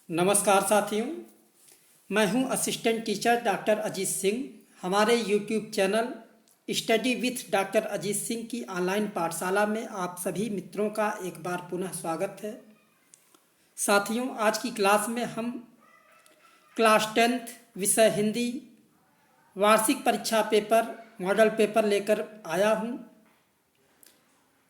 नमस्कार साथियों, मैं हूं assistant teacher doctor Ajit Singh. हमारे YouTube channel study with doctor Ajit Singh की ऑनलाइन पाठशाला में आप सभी मित्रों का एक बार पुनः स्वागत है। साथियों, आज की क्लास में हम क्लास 10th विषय हिंदी वार्षिक परीक्षा पेपर मॉडल पेपर लेकर आया हूं।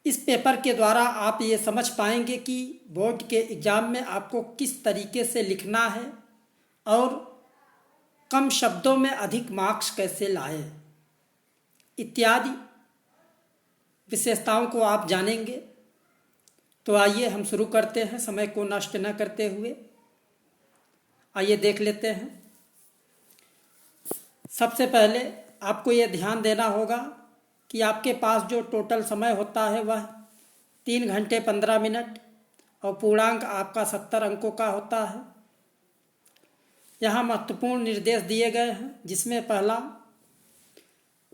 इस पेपर के द्वारा आप ये समझ पाएंगे कि बोर्ड के एग्ज़ाम में आपको किस तरीके से लिखना है और कम शब्दों में अधिक मार्क्स कैसे लाएं इत्यादि विशेषताओं को आप जानेंगे। तो आइए हम शुरू करते हैं, समय को नष्ट न करते हुए। आइए देख लेते हैं। सबसे पहले आपको ये ध्यान देना होगा कि आपके पास जो टोटल समय होता है वह 3 घंटे 15 मिनट और पूर्णांक आपका 70 अंकों का होता है। यहाँ महत्वपूर्ण निर्देश दिए गए हैं, जिसमें पहला,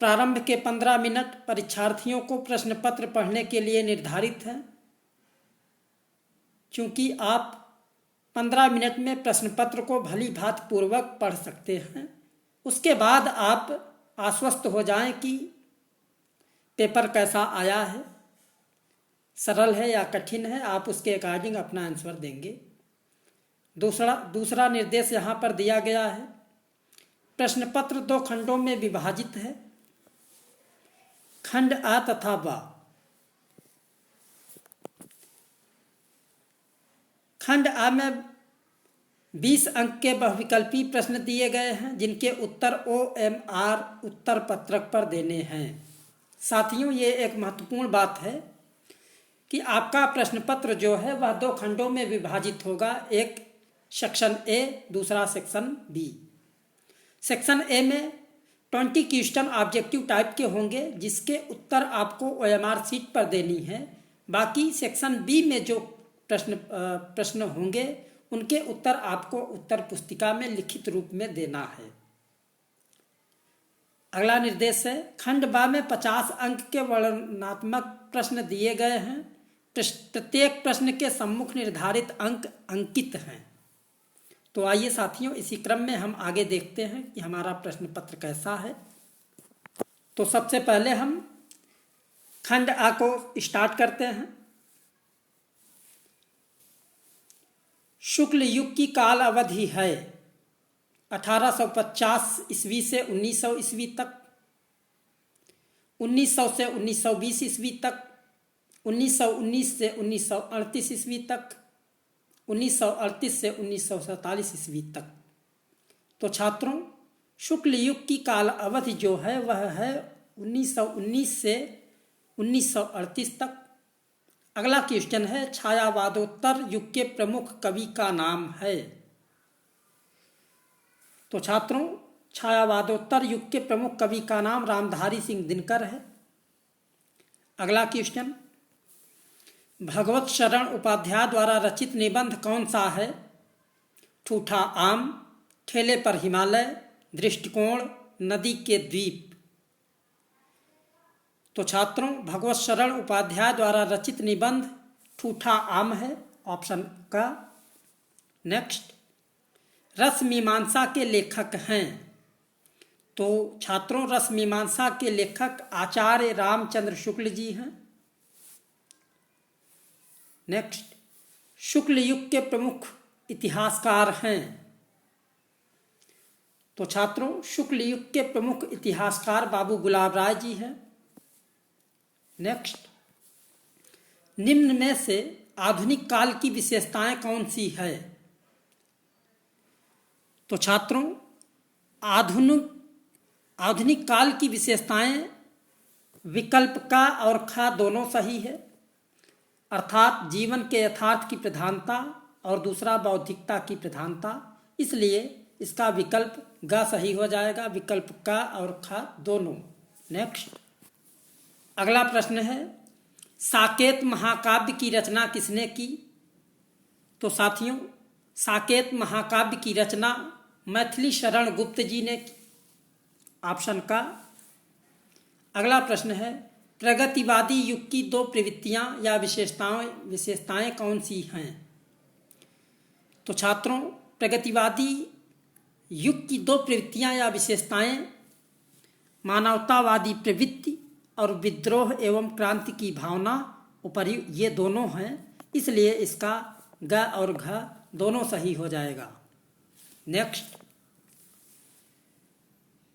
प्रारंभ के 15 मिनट परीक्षार्थियों को प्रश्न पत्र पढ़ने के लिए निर्धारित हैं, क्योंकि आप 15 मिनट में प्रश्न पत्र को भली भांति पूर्वक पढ़ सकते हैं। उसके बाद आप आश्वस्त हो जाएं कि पेपर कैसा आया है, सरल है या कठिन है, आप उसके अकॉर्डिंग अपना आंसर देंगे। दूसरा निर्देश यहाँ पर दिया गया है, प्रश्न पत्र 2 खंडों में विभाजित है, खंड आ तथा ब। खंड आ में 20 अंक के बहुविकल्पी प्रश्न दिए गए हैं, जिनके उत्तर OMR उत्तर पत्रक पर देने हैं। साथियों, ये एक महत्वपूर्ण बात है कि आपका प्रश्न पत्र जो है वह 2 खंडों में विभाजित होगा, एक सेक्शन ए, दूसरा सेक्शन बी। सेक्शन ए में 20 क्वेश्चन ऑब्जेक्टिव टाइप के होंगे, जिसके उत्तर आपको OMR सीट पर देनी है। बाकी सेक्शन बी में जो प्रश्न होंगे उनके उत्तर आपको उत्तर पुस्तिका में लिखित रूप में देना है। अगला निर्देश है, खंड बा में 50 अंक के वर्णनात्मक प्रश्न दिए गए हैं। प्रत्येक प्रश्न के सम्मुख निर्धारित अंक अंकित हैं। तो आइए साथियों, इसी क्रम में हम आगे देखते हैं कि हमारा प्रश्न पत्र कैसा है। तो सबसे पहले हम खंड आ को स्टार्ट करते हैं। शुक्ल युग की काल अवधि है 1850 ईस्वी से 1900 ईस्वी तक, 1900 से 1920 ईस्वी तक, 1919 से 1938 ईस्वी तक, 1938 से 1947 ईस्वी तक। तो छात्रों, शुक्ल युग की काल अवधि जो है वह है 1919 से 1938 तक। अगला क्वेश्चन है, छायावादोत्तर युग के प्रमुख कवि का नाम है। तो छात्रों, छायावादोत्तर युग के प्रमुख कवि का नाम रामधारी सिंह दिनकर है। अगला क्वेश्चन, भगवत शरण उपाध्याय द्वारा रचित निबंध कौन सा है? ठूठा आम, ठेले पर हिमालय, दृष्टिकोण, नदी के द्वीप। तो छात्रों, भगवत शरण उपाध्याय द्वारा रचित निबंध ठूठा आम है, ऑप्शन का। नेक्स्ट, रस मीमांसा के लेखक हैं। तो छात्रों, रस मीमांसा के लेखक आचार्य रामचंद्र शुक्ल जी हैं। नेक्स्ट, शुक्ल युग के प्रमुख इतिहासकार हैं। तो छात्रों, शुक्ल युग के प्रमुख इतिहासकार बाबू गुलाब राय जी हैं। नेक्स्ट, निम्न में से आधुनिक काल की विशेषताएं कौन सी है? तो छात्रों, आधुनिक काल की विशेषताएं विकल्प का और खा दोनों सही है, अर्थात जीवन के यथार्थ की प्रधानता और दूसरा बौद्धिकता की प्रधानता। इसलिए इसका विकल्प ग सही हो जाएगा, विकल्प का और खा दोनों। नेक्स्ट, अगला प्रश्न है, साकेत महाकाव्य की रचना किसने की? तो साथियों, साकेत महाकाव्य की रचना मैथिली शरण गुप्त जी ने की, ऑप्शन का। अगला प्रश्न है, प्रगतिवादी युग की 2 प्रवृत्तियां या विशेषताएं कौन सी हैं? तो छात्रों, प्रगतिवादी युग की दो प्रवृत्तियां या विशेषताएं मानवतावादी प्रवृत्ति और विद्रोह एवं क्रांति की भावना उपर्युक्त ये दोनों हैं, इसलिए इसका ग और घ दोनों सही हो जाएगा। नेक्स्ट,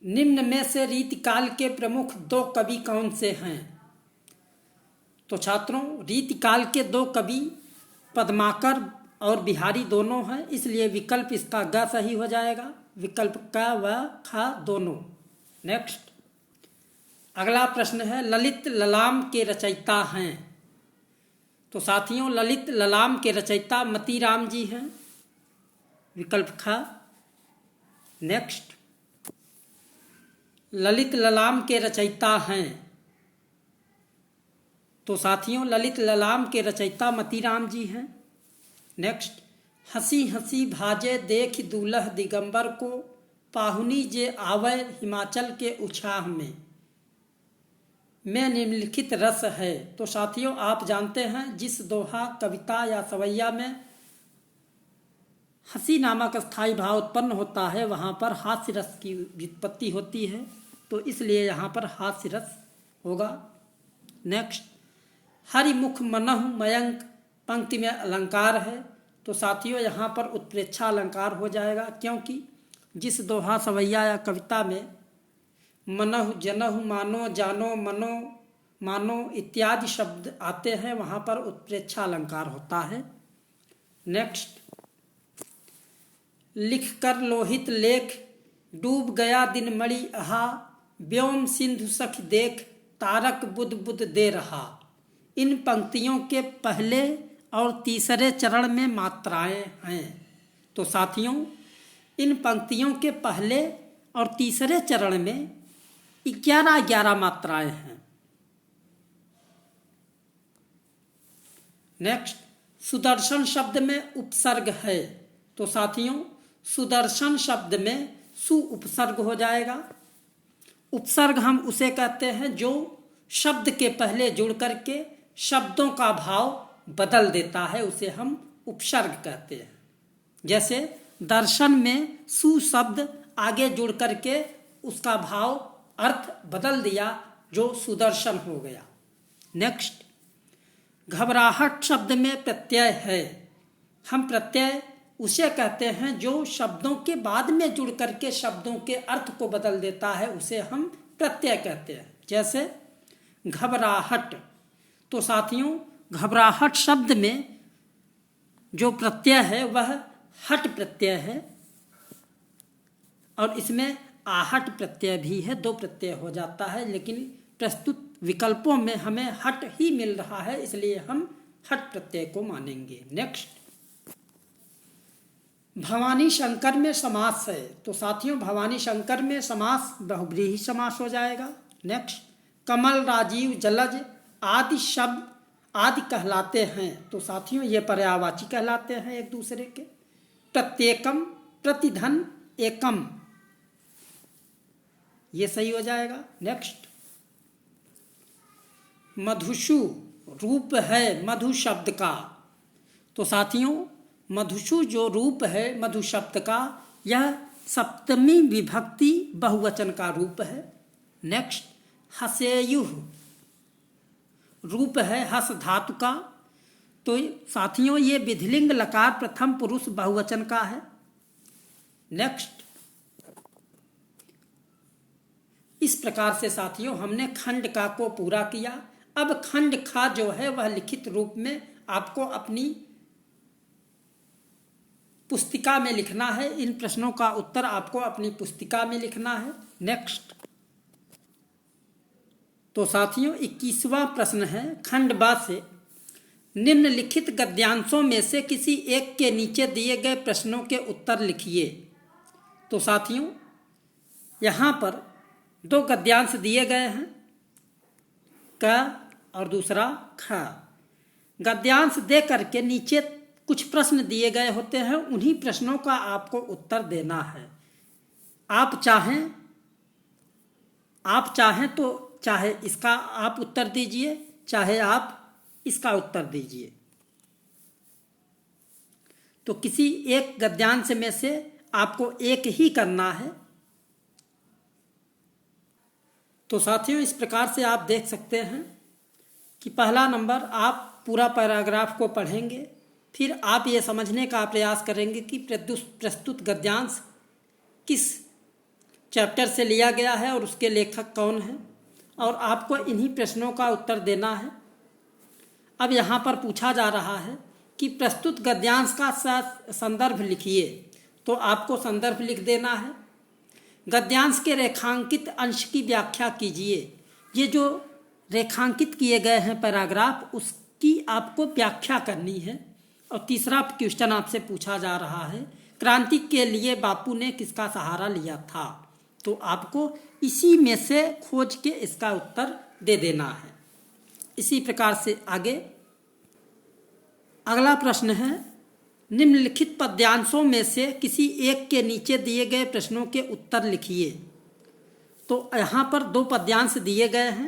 निम्न में से रीतिकाल के प्रमुख दो कवि कौन से हैं? तो छात्रों, रीतिकाल के दो कवि पद्माकर और बिहारी दोनों हैं, इसलिए विकल्प इसका ग सही हो जाएगा, विकल्प क व ख दोनों। नेक्स्ट, अगला प्रश्न है ललित ललाम के रचयिता हैं? तो साथियों, ललित ललाम के रचयिता मतीराम जी हैं, विकल्प ख। नेक्स्ट, ललित ललाम के रचयिता हैं? तो साथियों, ललित ललाम के रचयिता मतीराम जी हैं। नेक्स्ट, हंसी हंसी भाजे देख दूल्ह दिगंबर को, पाहुनी जे आवे हिमाचल के उछाह में निम्नलिखित रस है। तो साथियों, आप जानते हैं जिस दोहा, कविता या सवैया में हंसी नामक स्थायी भाव उत्पन्न होता है वहाँ पर हास्य रस की व्युत्पत्ति होती है, तो इसलिए यहाँ पर हास्य रस होगा। नेक्स्ट, हरिमुख मनहु मयंक पंक्ति में अलंकार है, तो साथियों यहाँ पर उत्प्रेक्षा अलंकार हो जाएगा, क्योंकि जिस दोहा, सवैया या कविता में मनहु जनहु मानो जानो मनो मानो इत्यादि शब्द आते हैं वहाँ पर उत्प्रेक्षा अलंकार होता है। नेक्स्ट, लिख कर लोहित लेख डूब गया दिन मणि अहा, व्योम सिंधु सख देख तारक बुध बुध दे रहा। इन पंक्तियों के पहले और तीसरे चरण में मात्राएं हैं। तो साथियों, इन पंक्तियों के पहले और तीसरे चरण में 11 मात्राएं हैं। नेक्स्ट, सुदर्शन शब्द में उपसर्ग है, तो साथियों सुदर्शन शब्द में सु उपसर्ग हो जाएगा। उपसर्ग हम उसे कहते हैं जो शब्द के पहले जुड़ करके शब्दों का भाव बदल देता है, उसे हम उपसर्ग कहते हैं। जैसे दर्शन में सु शब्द आगे जुड़ करके उसका भाव अर्थ बदल दिया, जो सुदर्शन हो गया। नेक्स्ट, घबराहट शब्द में प्रत्यय है, हम प्रत्यय उसे कहते हैं जो शब्दों के बाद में जुड़ करके शब्दों के अर्थ को बदल देता है, उसे हम प्रत्यय कहते हैं। जैसे घबराहट, तो साथियों घबराहट शब्द में जो प्रत्यय है वह हट प्रत्यय है, और इसमें आहट प्रत्यय भी है, दो प्रत्यय हो जाता है, लेकिन प्रस्तुत विकल्पों में हमें हट ही मिल रहा है, इसलिए हम हट प्रत्यय को मानेंगे। नेक्स्ट, भवानी शंकर में समास है, तो साथियों भवानी शंकर में समास बहुब्रीहि समास हो जाएगा। नेक्स्ट, कमल राजीव जलज आदि शब्द आदि कहलाते हैं, तो साथियों ये पर्यायवाची कहलाते हैं एक दूसरे के। प्रत्येकम प्रतिधन एकम, ये सही हो जाएगा। नेक्स्ट, मधुषु रूप है मधु शब्द का, तो साथियों मधुषु जो रूप है मधु शब्द का, यह सप्तमी विभक्ति बहुवचन का रूप है। नेक्स्ट, हसेयुः रूप है हस धातु का, तो साथियों ये विधिलिंग लकार प्रथम पुरुष बहुवचन का है। नेक्स्ट, इस प्रकार से साथियों हमने खंड का को पूरा किया। अब खंड खा जो है वह लिखित रूप में आपको अपनी पुस्तिका में लिखना है। इन प्रश्नों का उत्तर आपको अपनी पुस्तिका में लिखना है। नेक्स्ट, तो साथियों 21वां प्रश्न है, खंड बा से निम्नलिखित गद्यांशों में से किसी एक के नीचे दिए गए प्रश्नों के उत्तर लिखिए। तो साथियों यहाँ पर दो गद्यांश दिए गए हैं, क और दूसरा ख। गद्यांश दे करके नीचे कुछ प्रश्न दिए गए होते हैं, उन्हीं प्रश्नों का आपको उत्तर देना है। आप चाहें तो चाहे इसका आप उत्तर दीजिए, चाहे आप इसका उत्तर दीजिए। तो किसी एक गद्यांश में से आपको एक ही करना है। तो साथियों, इस प्रकार से आप देख सकते हैं कि पहला नंबर आप पूरा पैराग्राफ को पढ़ेंगे, फिर आप ये समझने का प्रयास करेंगे कि प्रस्तुत गद्यांश किस चैप्टर से लिया गया है और उसके लेखक कौन हैं, और आपको इन्हीं प्रश्नों का उत्तर देना है। अब यहाँ पर पूछा जा रहा है कि प्रस्तुत गद्यांश का संदर्भ लिखिए, तो आपको संदर्भ लिख देना है। गद्यांश के रेखांकित अंश की व्याख्या कीजिए। ये जो रेखांकित किए गए हैं पैराग्राफ, उसकी आपको व्याख्या करनी है। और तीसरा क्वेश्चन आपसे पूछा जा रहा है, क्रांति के लिए बापू ने किसका सहारा लिया था? तो आपको इसी में से खोज के इसका उत्तर दे देना है। इसी प्रकार से आगे अगला प्रश्न है, निम्नलिखित पद्यांशों में से किसी एक के नीचे दिए गए प्रश्नों के उत्तर लिखिए। तो यहाँ पर दो पद्यांश दिए गए हैं,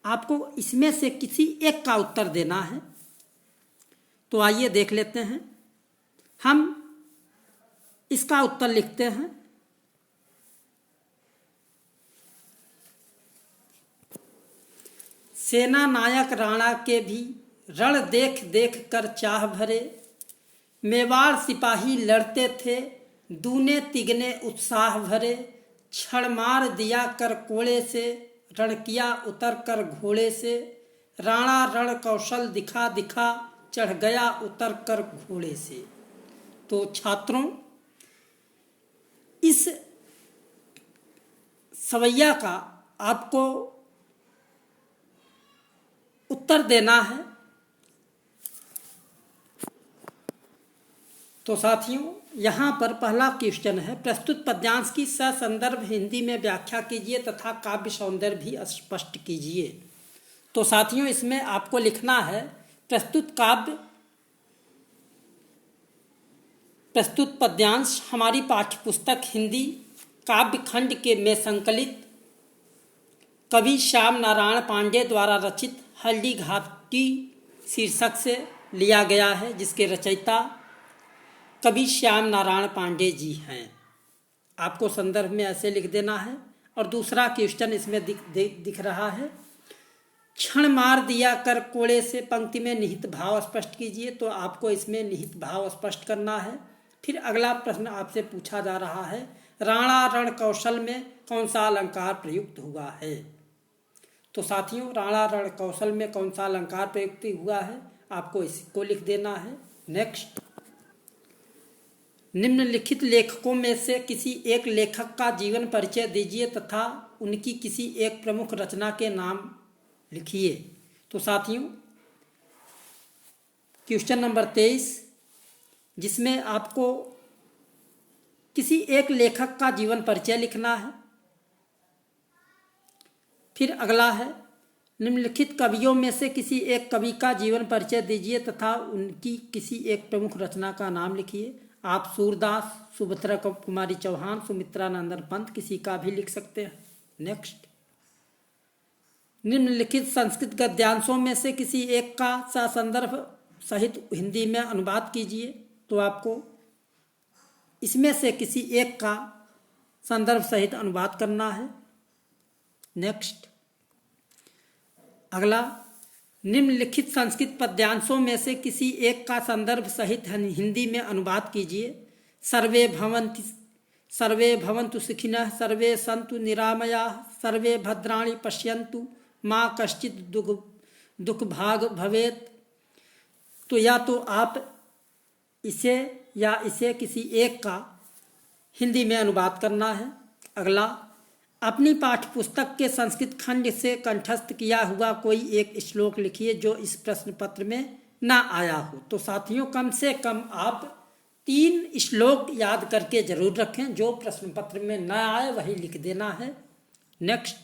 आपको इसमें से किसी एक का उत्तर देना है। तो आइए देख लेते हैं। हम इसका उत्तर लिखते हैं। सेना नायक राणा के भी रण देख देख कर चाह भरे, मेवाड़ सिपाही लड़ते थे दूने तिगने उत्साह भरे, छड़ मार दिया कर कोड़े से रण किया उतर कर घोड़े से, राणा रण कौशल दिखा दिखा चढ़ गया उतर कर घोड़े से। तो छात्रों, इस सवैया का आपको उत्तर देना है। तो साथियों, यहाँ पर पहला क्वेश्चन है, प्रस्तुत पद्यांश की ससंदर्भ हिंदी में व्याख्या कीजिए तथा काव्य सौंदर्य भी स्पष्ट कीजिए। तो साथियों, इसमें आपको लिखना है, प्रस्तुत पद्यांश हमारी पाठ्यपुस्तक हिंदी काव्य खंड के में संकलित कवि श्याम नारायण पांडे द्वारा रचित हल्दी घाटी शीर्षक से लिया गया है, जिसके रचयिता कवि श्याम नारायण पांडे जी हैं। आपको संदर्भ में ऐसे लिख देना है। और दूसरा क्वेश्चन इसमें दिख रहा है, क्षण मार दिया कर कोड़े से पंक्ति में निहित भाव स्पष्ट कीजिए। तो आपको इसमें निहित भाव स्पष्ट करना है। फिर अगला प्रश्न आपसे पूछा जा रहा है, राणा रण कौशल में कौन सा अलंकार प्रयुक्त हुआ है? तो साथियों, राणा रण कौशल में कौन सा अलंकार प्रयुक्त हुआ है, आपको इसको लिख देना है। नेक्स्ट, निम्नलिखित लेखकों में से किसी एक लेखक का जीवन परिचय दीजिए तथा उनकी किसी एक प्रमुख रचना के नाम लिखिए। तो साथियों, क्वेश्चन नंबर 23, जिसमें आपको किसी एक लेखक का जीवन परिचय लिखना है। फिर अगला है, निम्नलिखित कवियों में से किसी एक कवि का जीवन परिचय दीजिए तथा उनकी किसी एक प्रमुख रचना का नाम लिखिए। आप सूरदास, सुभद्रा कुमारी चौहान, सुमित्रा नंदन पंत, किसी का भी लिख सकते हैं। नेक्स्ट, निम्नलिखित संस्कृत गद्यांशों में से किसी एक का ससंदर्भ सहित हिंदी में अनुवाद कीजिए। तो आपको इसमें से किसी एक का संदर्भ सहित अनुवाद करना है। नेक्स्ट, अगला, निम्नलिखित संस्कृत पद्यांशों में से किसी एक का संदर्भ सहित हिंदी में अनुवाद कीजिए। सर्वे भवन्तु सुखिनः, सर्वे सन्तु निरामयाः, सर्वे भद्राणि पश्यन्तु माँ कश्चित् दुख भाग भवेत्। तो या तो आप इसे या इसे किसी एक का हिंदी में अनुवाद करना है। अगला, अपनी पाठ्यपुस्तक के संस्कृत खंड से कंठस्थ किया हुआ कोई एक श्लोक लिखिए जो इस प्रश्न पत्र में ना आया हो। तो साथियों, कम से कम आप 3 श्लोक याद करके जरूर रखें, जो प्रश्न पत्र में न आए वही लिख देना है। नेक्स्ट,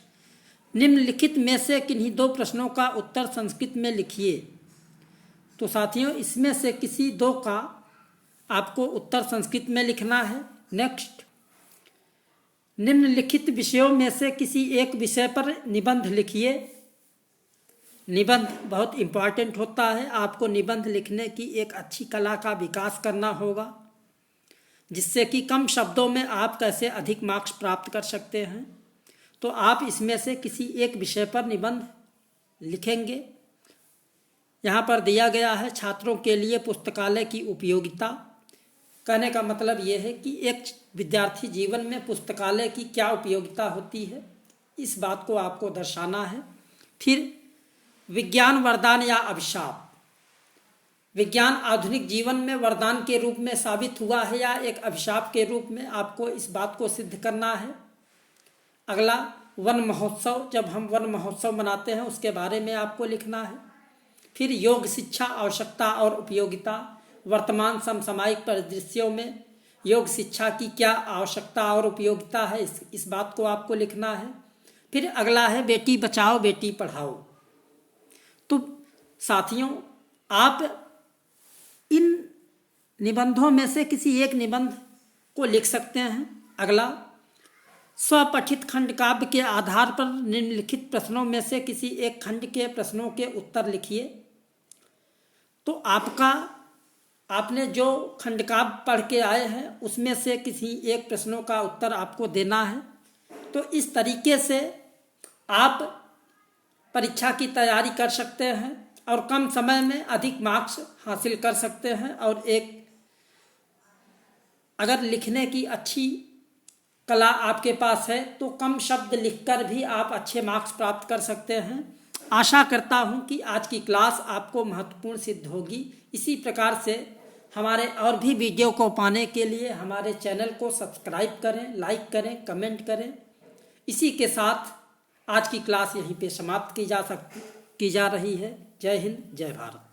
निम्नलिखित में से किन्हीं 2 प्रश्नों का उत्तर संस्कृत में लिखिए। तो साथियों, इसमें से किसी 2 का आपको उत्तर संस्कृत में लिखना है। नेक्स्ट, निम्नलिखित विषयों में से किसी एक विषय पर निबंध लिखिए। निबंध बहुत इम्पॉर्टेंट होता है। आपको निबंध लिखने की एक अच्छी कला का विकास करना होगा, जिससे कि कम शब्दों में आप कैसे अधिक मार्क्स प्राप्त कर सकते हैं। तो आप इसमें से किसी एक विषय पर निबंध लिखेंगे। यहाँ पर दिया गया है छात्रों के लिए पुस्तकालय की उपयोगिता। कहने का मतलब ये है कि एक विद्यार्थी जीवन में पुस्तकालय की क्या उपयोगिता होती है, इस बात को आपको दर्शाना है। फिर विज्ञान वरदान या अभिशाप। विज्ञान आधुनिक जीवन में वरदान के रूप में साबित हुआ है या एक अभिशाप के रूप में, आपको इस बात को सिद्ध करना है। अगला वन महोत्सव, जब हम वन महोत्सव मनाते हैं उसके बारे में आपको लिखना है। फिर योग शिक्षा आवश्यकता और उपयोगिता। वर्तमान समसामयिक परिदृश्यों में योग शिक्षा की क्या आवश्यकता और उपयोगिता है, इस बात को आपको लिखना है। फिर अगला है बेटी बचाओ बेटी पढ़ाओ। तो साथियों, आप इन निबंधों में से किसी एक निबंध को लिख सकते हैं। अगला, स्वपठित खंड काव्य के आधार पर निम्नलिखित प्रश्नों में से किसी एक खंड के प्रश्नों के उत्तर लिखिए। तो आपने जो खंड काव्य पढ़ के आए हैं उसमें से किसी एक प्रश्नों का उत्तर आपको देना है। तो इस तरीके से आप परीक्षा की तैयारी कर सकते हैं और कम समय में अधिक मार्क्स हासिल कर सकते हैं। और अगर लिखने की अच्छी कला आपके पास है तो कम शब्द लिखकर भी आप अच्छे मार्क्स प्राप्त कर सकते हैं। आशा करता हूं कि आज की क्लास आपको महत्वपूर्ण सिद्ध होगी। इसी प्रकार से हमारे और भी वीडियो को पाने के लिए हमारे चैनल को सब्सक्राइब करें, लाइक करें, कमेंट करें। इसी के साथ आज की क्लास यहीं पे समाप्त की जा रही है। जय हिंद, जय भारत।